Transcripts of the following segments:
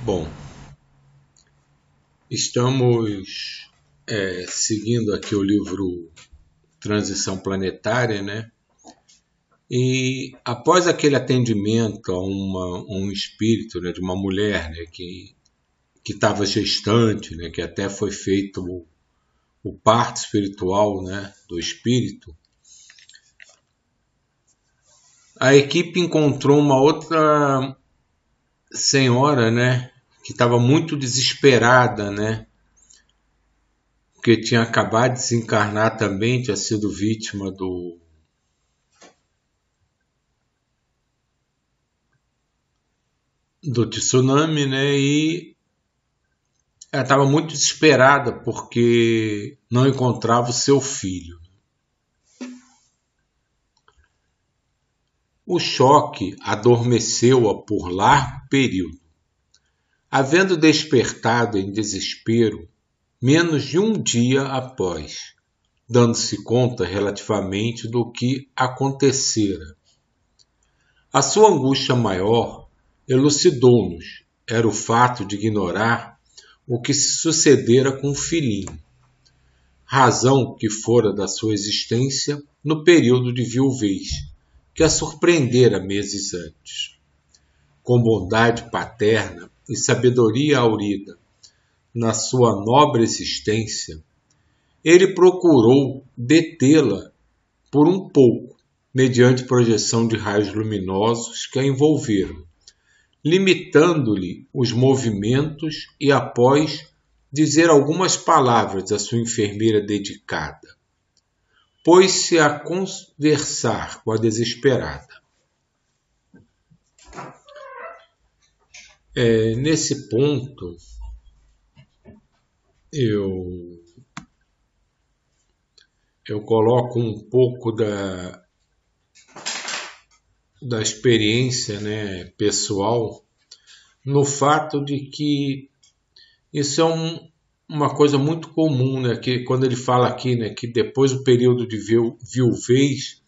Bom, estamos seguindo aqui o livro Transição Planetária, né? E após aquele atendimento a um espírito, né, de uma mulher, né, que estava gestante, né, que até foi feito o parto espiritual, né, do espírito, a equipe encontrou uma outra senhora, né, que estava muito desesperada, né, porque tinha acabado de desencarnar também, tinha sido vítima do tsunami, né, e ela estava muito desesperada porque não encontrava o seu filho. O choque adormeceu-a por largo período. Havendo despertado em desespero, menos de um dia após, dando-se conta relativamente do que acontecera. A sua angústia maior elucidou-nos, era o fato de ignorar o que se sucedera com o filhinho, razão que fora da sua existência no período de viuvez, que a surpreendera meses antes. Com bondade paterna e sabedoria aurida na sua nobre existência, ele procurou detê-la por um pouco, mediante projeção de raios luminosos que a envolveram, limitando-lhe os movimentos e após dizer algumas palavras à sua enfermeira dedicada, pôs-se a conversar com a desesperada. Nesse ponto, eu coloco um pouco da experiência, né, pessoal, no fato de que isso é uma coisa muito comum, né, que quando ele fala aqui, né, que depois do período de viuvez,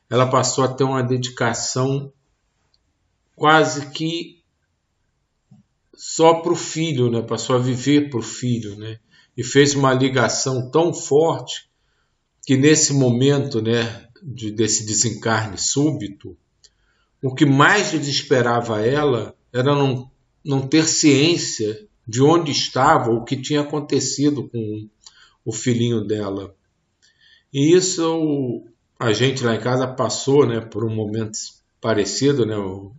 ela passou a ter uma dedicação quase que só para o filho, né, passou a viver para o filho, né, e fez uma ligação tão forte que nesse momento, né, desse desencarne súbito, o que mais desesperava ela era não ter ciência de onde estava, o que tinha acontecido com o filhinho dela. E isso a gente lá em casa passou, né, por um momento parecido, né, o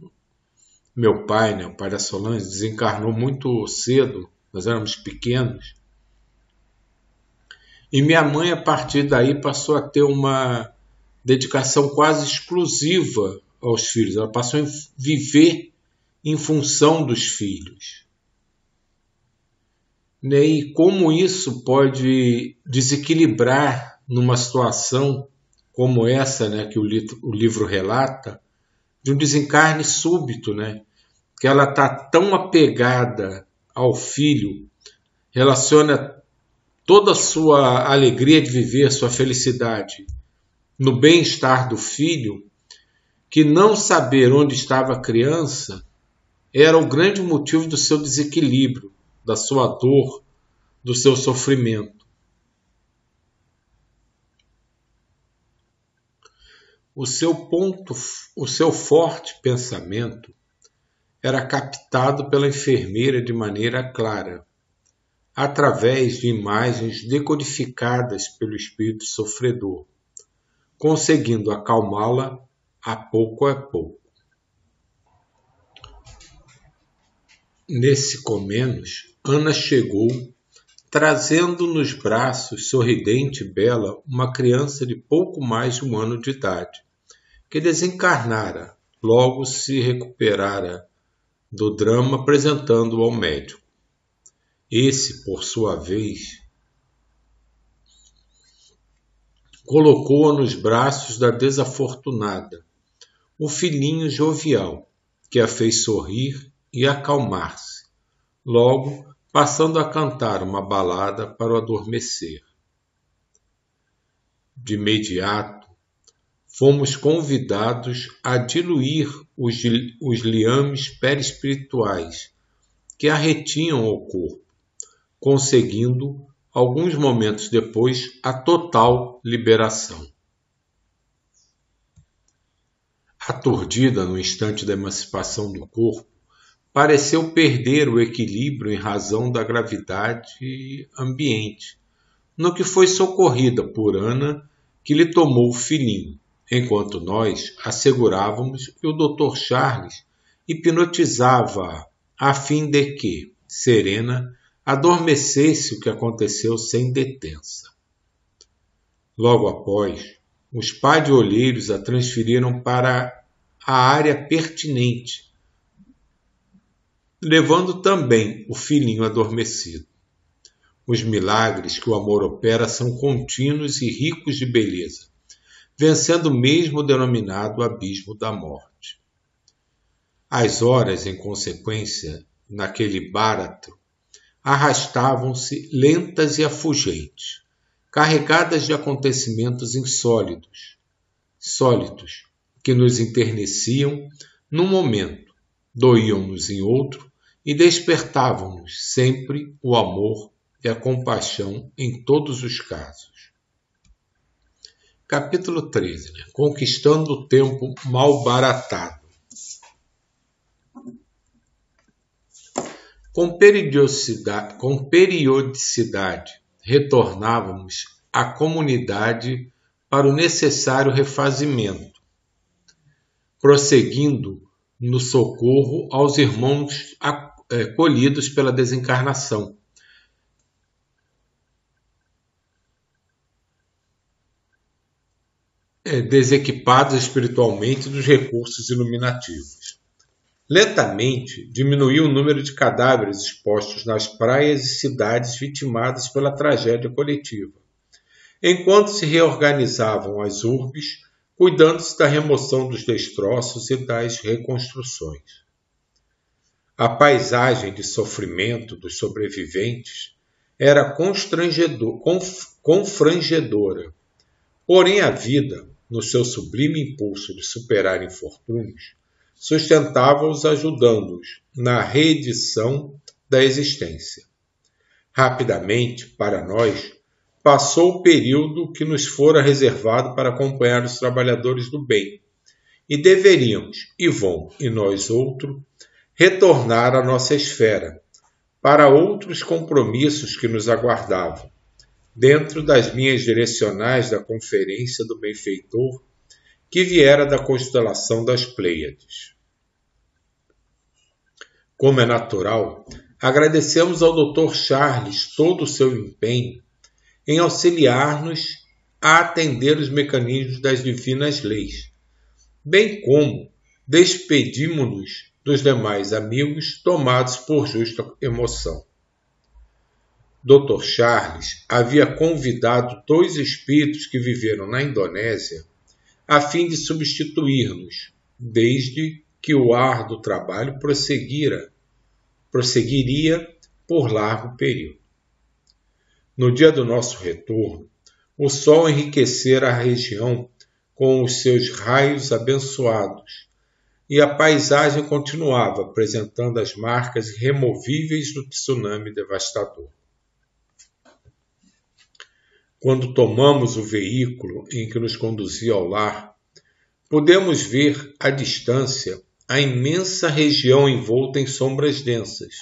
meu pai, né, o pai da Solange, desencarnou muito cedo, nós éramos pequenos. E minha mãe, a partir daí, passou a ter uma dedicação quase exclusiva aos filhos. Ela passou a viver em função dos filhos. E como isso pode desequilibrar numa situação como essa, né, que o livro relata, de um desencarne súbito, né, que ela está tão apegada ao filho, relaciona toda a sua alegria de viver, a sua felicidade no bem-estar do filho, que não saber onde estava a criança era o grande motivo do seu desequilíbrio, da sua dor, do seu sofrimento. O seu forte pensamento era captado pela enfermeira de maneira clara, através de imagens decodificadas pelo espírito sofredor, conseguindo acalmá-la a pouco. Nesse comenos, Ana chegou, trazendo nos braços, sorridente e bela, uma criança de pouco mais de 1 ano de idade, que desencarnara, logo se recuperara do drama, apresentando-o ao médico. Esse, por sua vez, colocou-a nos braços da desafortunada, o filhinho jovial, que a fez sorrir e acalmar-se, logo passando a cantar uma balada para o adormecer. De imediato, fomos convidados a diluir os liames perispirituais que arretinham ao corpo, conseguindo, alguns momentos depois, a total liberação. Aturdida no instante da emancipação do corpo, pareceu perder o equilíbrio em razão da gravidade ambiente, no que foi socorrida por Ana, que lhe tomou o filhinho, enquanto nós assegurávamos que o Dr. Charles hipnotizava-a a fim de que, serena, adormecesse, o que aconteceu sem detença. Logo após, os padre-olheiros a transferiram para a área pertinente, levando também o filhinho adormecido. Os milagres que o amor opera são contínuos e ricos de beleza, vencendo mesmo o denominado abismo da morte. As horas, em consequência, naquele báratro, arrastavam-se lentas e afugentes, carregadas de acontecimentos sólitos, que nos enterneciam num momento, doíam-nos em outro e despertavam-nos sempre o amor e a compaixão em todos os casos. Capítulo 13. Conquistando o tempo mal baratado. Com periodicidade, retornávamos à comunidade para o necessário refazimento, prosseguindo no socorro aos irmãos colhidos pela desencarnação, desequipados espiritualmente dos recursos iluminativos. Lentamente diminuiu o número de cadáveres expostos nas praias e cidades vitimadas pela tragédia coletiva, enquanto se reorganizavam as urbes, cuidando-se da remoção dos destroços e das reconstruções. A paisagem de sofrimento dos sobreviventes era confrangedora, porém a vida, no seu sublime impulso de superar infortúnios, sustentava-os ajudando-os na reedição da existência. Rapidamente, para nós, passou o período que nos fora reservado para acompanhar os trabalhadores do bem, e deveríamos, Ivon e nós outro, retornar à nossa esfera, para outros compromissos que nos aguardavam, dentro das linhas direcionais da Conferência do Benfeitor, que viera da constelação das Pleiades. Como é natural, agradecemos ao Dr. Charles todo o seu empenho em auxiliar-nos a atender os mecanismos das divinas leis, bem como despedimos-nos dos demais amigos tomados por justa emoção. Dr. Charles havia convidado 2 espíritos que viveram na Indonésia a fim de substituir-nos, desde que o árduo trabalho prosseguiria por largo período. No dia do nosso retorno, o sol enriquecera a região com os seus raios abençoados, e a paisagem continuava apresentando as marcas irremovíveis do tsunami devastador. Quando tomamos o veículo em que nos conduzia ao lar, pudemos ver à distância a imensa região envolta em sombras densas,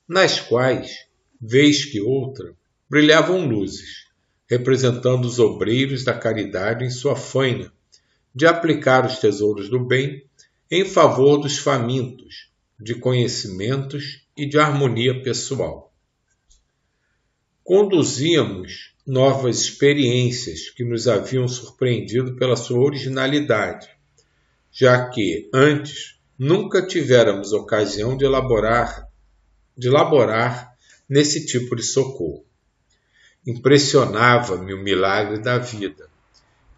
nas quais, vez que outra, brilhavam luzes, representando os obreiros da caridade em sua faina de aplicar os tesouros do bem em favor dos famintos, de conhecimentos e de harmonia pessoal. Conduzíamos novas experiências que nos haviam surpreendido pela sua originalidade, já que, antes, nunca tivéramos ocasião de elaborar nesse tipo de socorro. Impressionava-me o milagre da vida,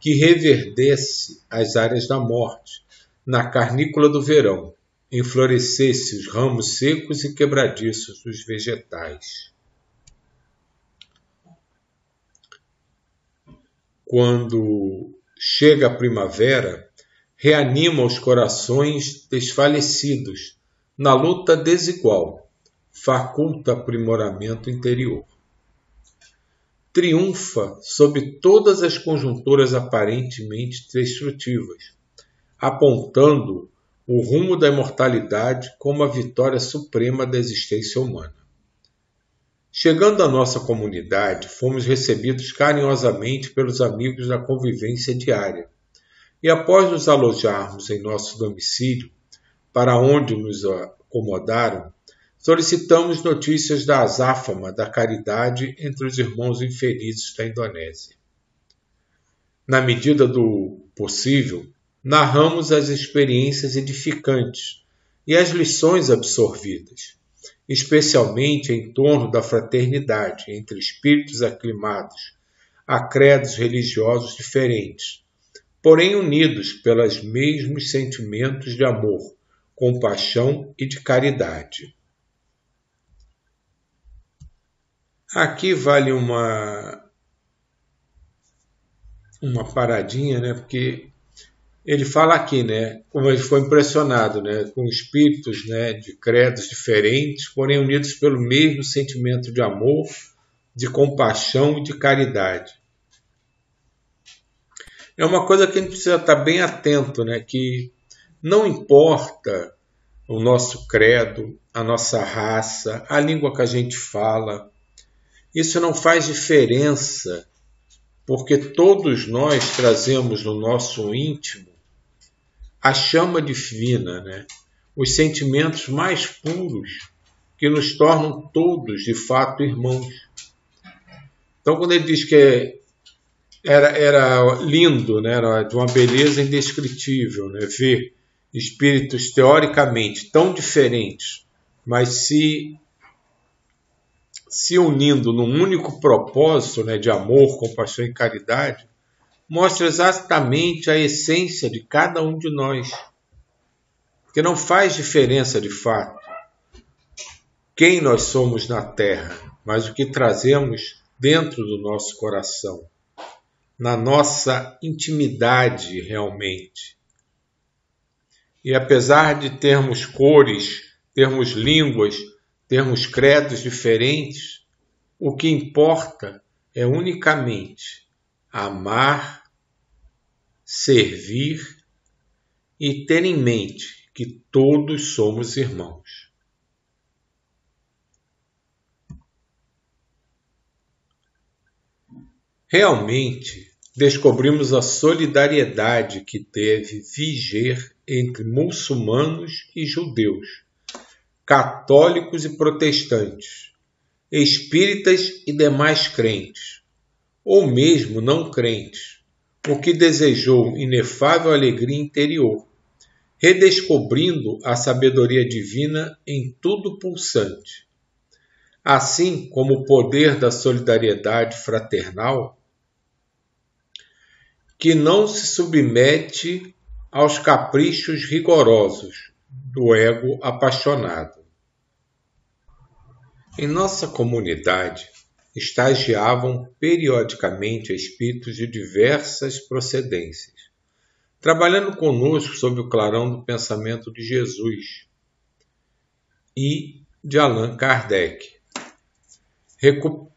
que reverdesse as áreas da morte, na carnícula do verão, enflorescesse os ramos secos e quebradiços dos vegetais. Quando chega a primavera, reanima os corações desfalecidos na luta desigual, faculta aprimoramento interior. Triunfa sob todas as conjunturas aparentemente destrutivas, apontando o rumo da imortalidade como a vitória suprema da existência humana. Chegando à nossa comunidade, fomos recebidos carinhosamente pelos amigos da convivência diária, e após nos alojarmos em nosso domicílio, para onde nos acomodaram, solicitamos notícias da azáfama da caridade entre os irmãos infelizes da Indonésia. Na medida do possível, narramos as experiências edificantes e as lições absorvidas, especialmente em torno da fraternidade entre espíritos aclimados a credos religiosos diferentes, porém unidos pelos mesmos sentimentos de amor, compaixão e de caridade. Aqui vale uma paradinha, né? Porque ele fala aqui, né? Como ele foi impressionado, né? Com espíritos, né? De credos diferentes, porém unidos pelo mesmo sentimento de amor, de compaixão e de caridade. É uma coisa que a gente precisa estar bem atento, né? Que não importa o nosso credo, a nossa raça, a língua que a gente fala, isso não faz diferença, porque todos nós trazemos no nosso íntimo a chama divina, né? Os sentimentos mais puros que nos tornam todos, de fato, irmãos. Então, quando ele diz que era lindo, né? Era de uma beleza indescritível, né? Ver espíritos teoricamente tão diferentes, mas se unindo num único propósito, né, de amor, compaixão e caridade, mostra exatamente a essência de cada um de nós. Porque não faz diferença, de fato, quem nós somos na Terra, mas o que trazemos dentro do nosso coração, na nossa intimidade realmente. E apesar de termos cores, termos línguas, termos credos diferentes, o que importa é unicamente amar, servir e ter em mente que todos somos irmãos. Realmente, descobrimos a solidariedade que deve viger entre muçulmanos e judeus, católicos e protestantes, espíritas e demais crentes, ou mesmo não crentes, o que desejou inefável alegria interior, redescobrindo a sabedoria divina em tudo pulsante. Assim como o poder da solidariedade fraternal, que não se submete aos caprichos rigorosos do ego apaixonado. Em nossa comunidade, estagiavam periodicamente espíritos de diversas procedências, trabalhando conosco sob o clarão do pensamento de Jesus e de Allan Kardec,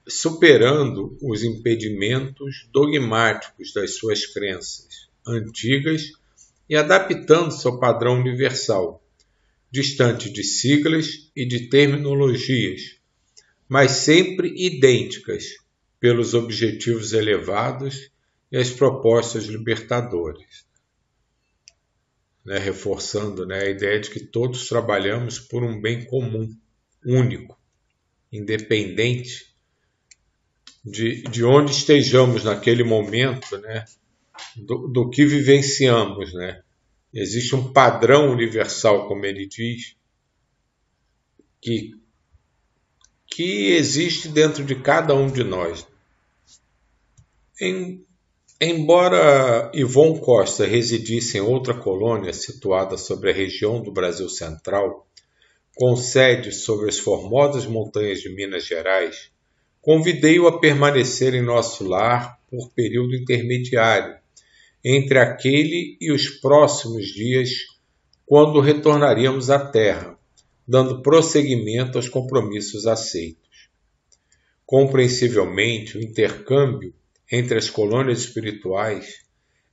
superando os impedimentos dogmáticos das suas crenças antigas e adaptando-se ao padrão universal, distante de siglas e de terminologias, mas sempre idênticas pelos objetivos elevados e as propostas libertadoras. Reforçando, a ideia de que todos trabalhamos por um bem comum, único, independente de onde estejamos naquele momento, do que vivenciamos. Existe um padrão universal, como ele diz, que existe dentro de cada um de nós. Embora Ivon Costa residisse em outra colônia situada sobre a região do Brasil Central, com sede sobre as formosas montanhas de Minas Gerais, convidei-o a permanecer em nosso lar por período intermediário, entre aquele e os próximos dias, quando retornaríamos à Terra, dando prosseguimento aos compromissos aceitos. Compreensivelmente, o intercâmbio entre as colônias espirituais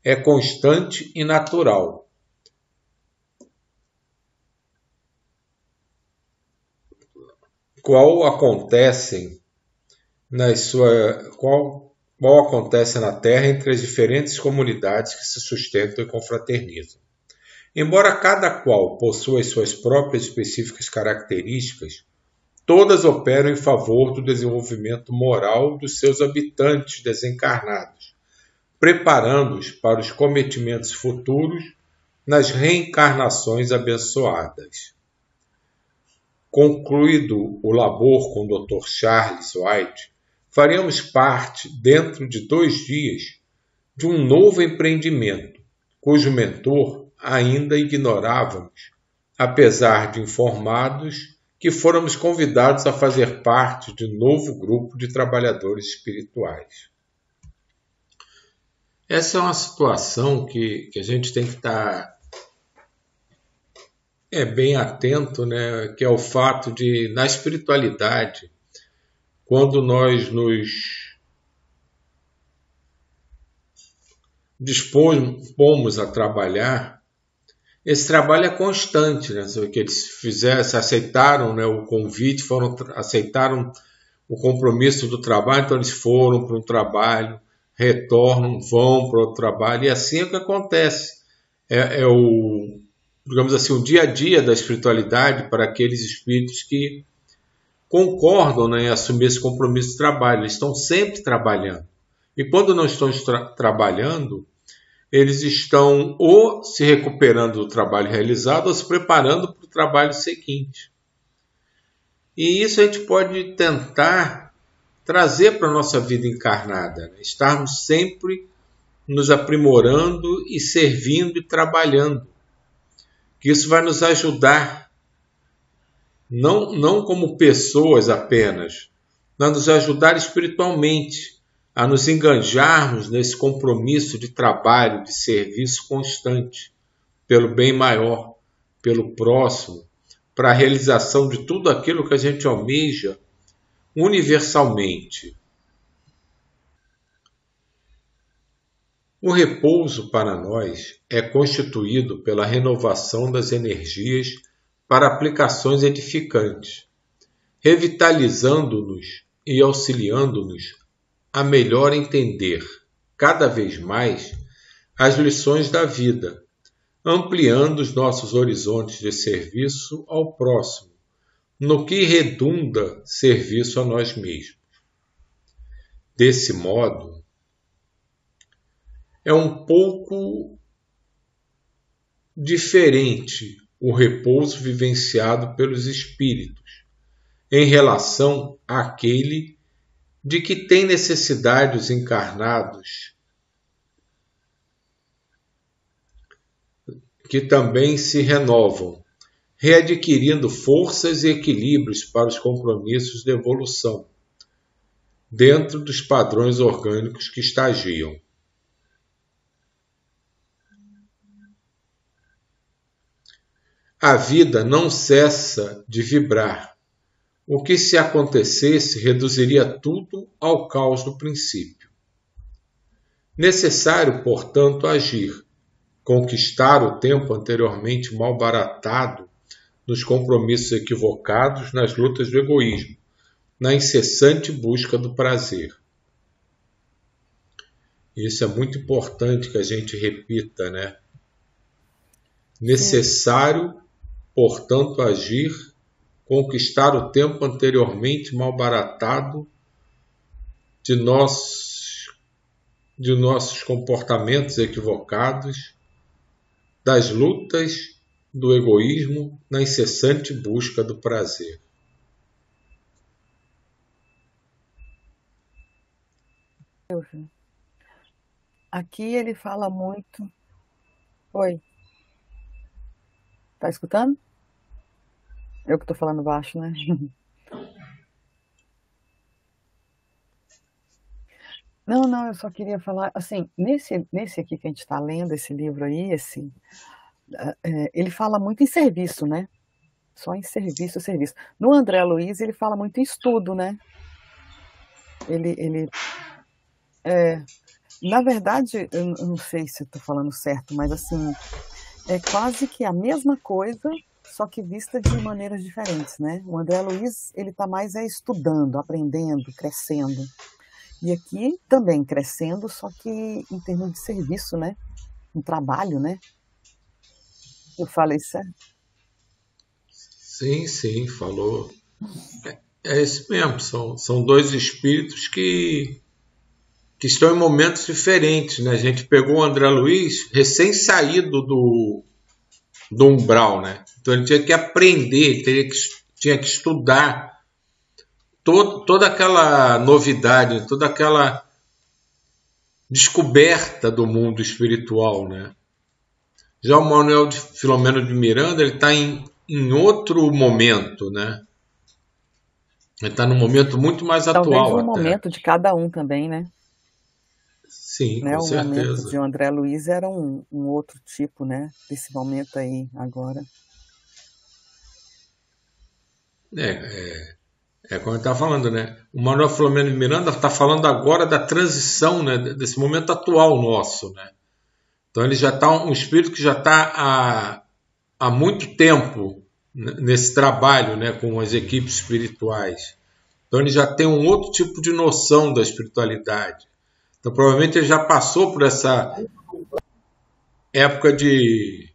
é constante e natural. Qual acontece na Terra entre as diferentes comunidades que se sustentam e confraternizam. Embora cada qual possua as suas próprias específicas características, todas operam em favor do desenvolvimento moral dos seus habitantes desencarnados, preparando-os para os cometimentos futuros nas reencarnações abençoadas. Concluído o labor com o Dr. Charles White, faremos parte, dentro de 2 dias, de um novo empreendimento, cujo mentor ainda ignorávamos, apesar de informados que fôramos convidados a fazer parte de novo grupo de trabalhadores espirituais. Essa é uma situação que a gente tem que estar bem atento, né? Que é o fato de, na espiritualidade, quando nós nos dispomos a trabalhar, esse trabalho é constante, né? Que eles aceitaram, né, o convite, aceitaram o compromisso do trabalho, então eles foram para um trabalho, retornam, vão para outro trabalho, e assim é o que acontece. Digamos assim, o dia a dia da espiritualidade para aqueles espíritos que concordam, né, em assumir esse compromisso de trabalho. Eles estão sempre trabalhando. E quando não estão trabalhando, eles estão ou se recuperando do trabalho realizado ou se preparando para o trabalho seguinte. E isso a gente pode tentar trazer para a nossa vida encarnada, né? Estarmos sempre nos aprimorando e servindo e trabalhando. Que isso vai nos ajudar, não como pessoas apenas, mas nos ajudar espiritualmente a nos enganjarmos nesse compromisso de trabalho, de serviço constante, pelo bem maior, pelo próximo, para a realização de tudo aquilo que a gente almeja universalmente. O repouso para nós é constituído pela renovação das energias para aplicações edificantes, revitalizando-nos e auxiliando-nos a melhor entender, cada vez mais, as lições da vida, ampliando os nossos horizontes de serviço ao próximo, no que redunda serviço a nós mesmos. Desse modo, é um pouco diferente o repouso vivenciado pelos espíritos em relação àquele de que tem necessidade os encarnados, que também se renovam, readquirindo forças e equilíbrios para os compromissos de evolução, dentro dos padrões orgânicos que estagiam. A vida não cessa de vibrar. O que se acontecesse reduziria tudo ao caos do princípio. Necessário, portanto, agir, conquistar o tempo anteriormente malbaratado nos compromissos equivocados, nas lutas do egoísmo, na incessante busca do prazer. Isso é muito importante que a gente repita, né? Necessário, portanto, agir, conquistar o tempo anteriormente malbaratado de nossos comportamentos equivocados, das lutas do egoísmo na incessante busca do prazer. Aqui ele fala muito. Oi, tá escutando? Eu que tô falando baixo, né? Não, eu só queria falar, assim, nesse aqui que a gente está lendo, esse livro aí, ele fala muito em serviço, né? Só em serviço, serviço. No André Luiz, ele fala muito em estudo, né? Ele na verdade, eu não sei se eu estou falando certo, mas assim, é quase que a mesma coisa, só que vista de maneiras diferentes, né? O André Luiz, ele está mais estudando, aprendendo, crescendo. E aqui também crescendo, só que em termos de serviço, né? Um trabalho, né? Eu falei certo? Sim, sim, falou. É isso mesmo, são dois espíritos que estão em momentos diferentes, né? A gente pegou o André Luiz recém-saído do umbral, né? Então ele tinha que aprender, tinha que estudar toda aquela novidade, toda aquela descoberta do mundo espiritual, né? Já o Manuel de Filomeno de Miranda, ele está em outro momento, né? Ele está num momento muito mais Talvez atual o até. momento de cada um também, né? Sim, Né? com O momento de certeza. André Luiz era um outro tipo, né? Desse momento aí, agora. Como eu estava falando, né? O Manuel Filomeno de Miranda está falando agora da transição, né? Desse momento atual nosso, né? Então ele já está um espírito que já está há muito tempo nesse trabalho, né? Com as equipes espirituais. Então ele já tem um outro tipo de noção da espiritualidade. Então provavelmente ele já passou por essa época de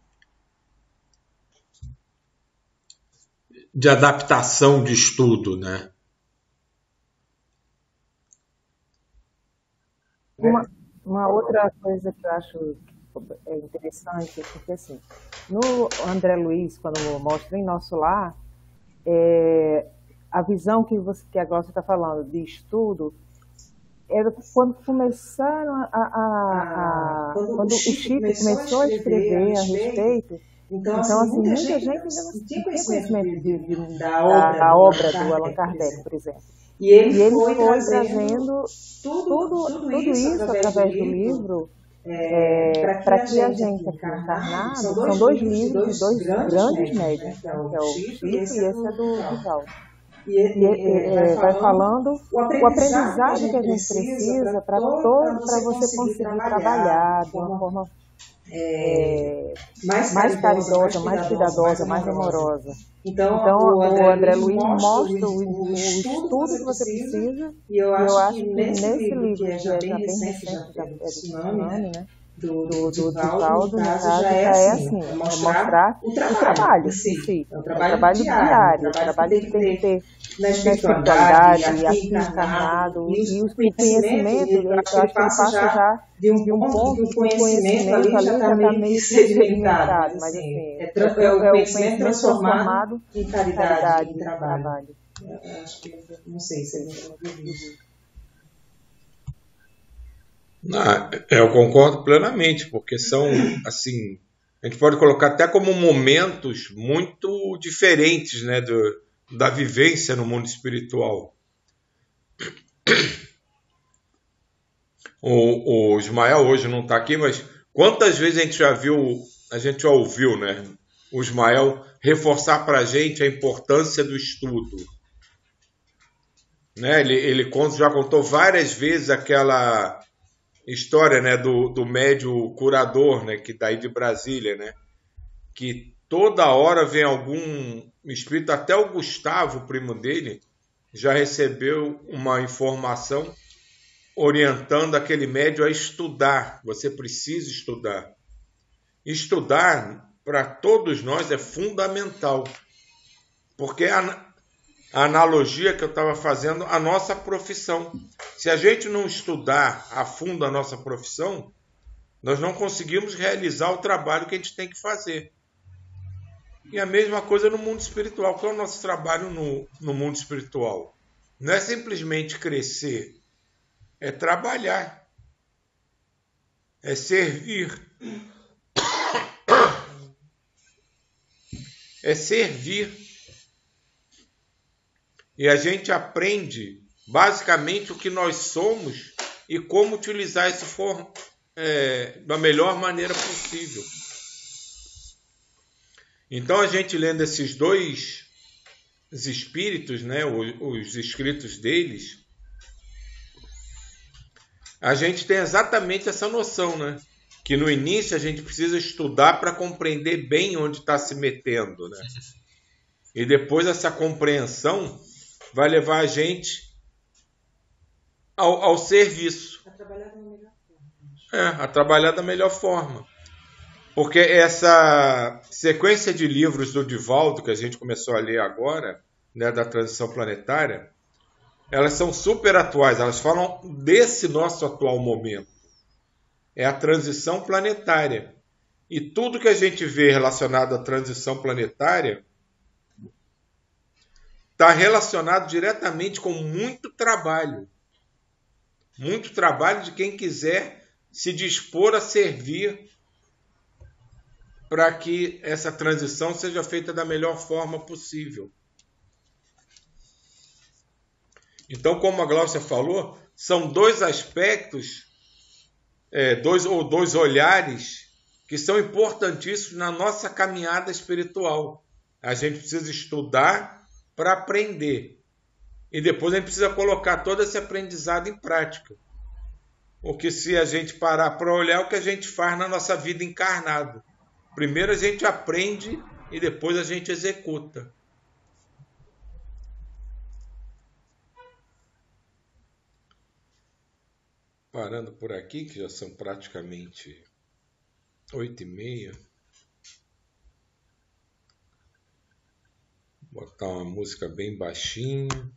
adaptação de estudo, né? Uma, uma outra coisa que eu acho interessante, porque assim, no André Luiz, quando mostra em Nosso Lar, a visão que agora você está falando de estudo, era quando começaram quando o Chico começou a escrever a respeito. Então, assim, muita gente ainda não tinha conhecimento da obra do Allan Kardec, por exemplo. E ele foi trazendo tudo isso através do livro para que a gente aqui encarnado, são dois livros de dois grandes médios, né, que é o Chico e esse é do Divaldo. E vai falando o aprendizado que a gente precisa para você conseguir trabalhar de uma forma mais caridosa, mais cuidadosa, mais amorosa. Então o André Luiz mostra o estudo que você precisa, e eu acho que nesse livro, que é já bem recente, já é do tsunami, né? Do Divaldo, no caso, já é assim, é mostrar o trabalho em si, é o trabalho diário, o trabalho que tem que ter na espiritualidade, aqui encarnado, e o conhecimento, eu acho que ele passa já de um ponto que o conhecimento ali já está meio que sedimentado, mas assim, é o conhecimento transformado em caridade, em trabalho. Eu acho que, não sei se a gente não viu isso. Não, eu concordo plenamente, porque são, assim, a gente pode colocar até como momentos muito diferentes, né, da vivência no mundo espiritual. O Ismael hoje não está aqui, mas quantas vezes a gente já ouviu, né, o Ismael reforçar para a gente a importância do estudo. Né? Ele já contou várias vezes aquela história, né, do médium curador, né, que daí de Brasília, né, que toda hora vem algum espírito, até o Gustavo, primo dele, já recebeu uma informação orientando aquele médium a estudar. Você precisa estudar. Estudar, para todos nós, é fundamental, porque a analogia que eu estava fazendo, a nossa profissão. Se a gente não estudar a fundo a nossa profissão, nós não conseguimos realizar o trabalho que a gente tem que fazer. E a mesma coisa no mundo espiritual. Qual é o nosso trabalho no mundo espiritual? Não é simplesmente crescer, é trabalhar, é servir. É servir. E a gente aprende basicamente o que nós somos e como utilizar isso da melhor maneira possível. Então a gente lendo esses dois espíritos, né, os escritos deles, a gente tem exatamente essa noção, né? Que no início a gente precisa estudar para compreender bem onde está se metendo, né? E depois essa compreensão vai levar a gente ao serviço. A trabalhar da melhor forma. A trabalhar da melhor forma. Porque essa sequência de livros do Divaldo, que a gente começou a ler agora, né, da transição planetária, elas são super atuais, elas falam desse nosso atual momento. É a transição planetária. E tudo que a gente vê relacionado à transição planetária está relacionado diretamente com muito trabalho. Muito trabalho de quem quiser se dispor a servir para que essa transição seja feita da melhor forma possível. Então, como a Gláucia falou, são dois aspectos, dois olhares que são importantíssimos na nossa caminhada espiritual. A gente precisa estudar para aprender. E depois a gente precisa colocar todo esse aprendizado em prática. Porque se a gente parar para olhar o que a gente faz na nossa vida encarnada. Primeiro a gente aprende e depois a gente executa. Parando por aqui, que já são praticamente 8h30. Botar uma música bem baixinha.